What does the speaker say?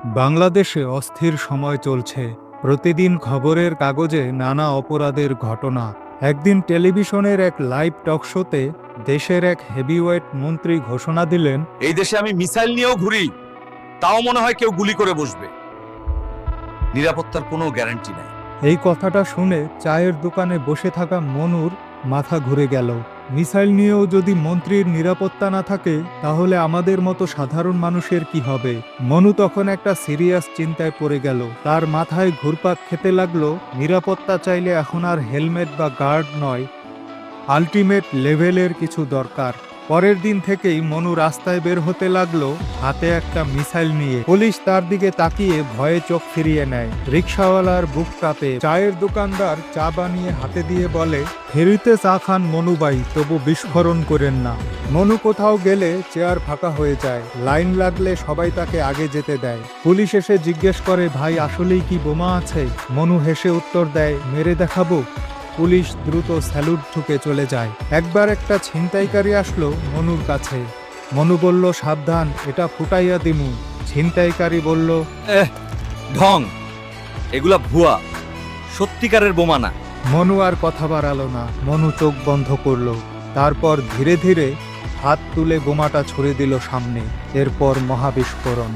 বাংলাদেশে অস্থির সময় চলছে। প্রতিদিন খবরের কাগজে নানা অপরাধের ঘটনা। একদিন টেলিভিশনের এক লাইভ টক শোতে দেশের এক হেভিওয়েট মন্ত্রী ঘোষণা দিলেন, এই দেশে আমি মিসাইল নিয়েও ঘুরি, তাও মনে হয় কেউ গুলি করে বসবে। নিরাপত্তার কোনো গ্যারান্টি নাই। এই কথাটা শুনে চায়ের দোকানে বসে থাকা মনুর মাথা ঘুরে গেল। মিসাইল নিয়েও যদি মন্ত্রীর নিরাপত্তা না থাকে, তাহলে আমাদের মতো সাধারণ মানুষের কি হবে? মনু তখন একটা সিরিয়াস চিন্তায় পড়ে গেল। তার মাথায় ঘুরপাক খেতে লাগলো, নিরাপত্তা চাইলে এখন আর হেলমেট বা গার্ড নয়, আল্টিমেট লেভেলের কিছু দরকার। পরের দিন থেকেই মনু রাস্তায় বের হতে লাগলো হাতে একটা মিসাইল নিয়ে। পুলিশ তার দিকে তাকিয়ে ভয়ে চোখ ফিরিয়ে নেয়। রিকশাওয়ালার বুক কাঁপে। চায়ের দোকানদার চা বানিয়ে হাতে দিয়ে বলে, ফেরিতে চা খান মনুবাই, তবু বিস্ফোরণ করেন না। মনু কোথাও গেলে চেয়ার ফাঁকা হয়ে যায়। লাইন লাগলে সবাই তাকে আগে যেতে দেয়। পুলিশ এসে জিজ্ঞেস করে, ভাই আসলেই কি বোমা আছে? মনু হেসে উত্তর দেয়, মেরে দেখাবো? পুলিশ দ্রুত স্যালুট ঠুকে চলে যায়। একবার একটা ছিনতাইকারী আসলো মনুর কাছে। মনু বলল, সাবধান, এটা ফুটাইয়া দিমু। ছিনতাইকারী বলল, ঢং, এগুলা ভুয়া, সত্যিকারের বোমা না। মনু আর কথা বাড়ালো না। মনু চোখ বন্ধ করলো। তারপর ধীরে ধীরে হাত তুলে বোমাটা ছুড়ে দিল সামনে। এরপর মহাবিস্ফোরণ।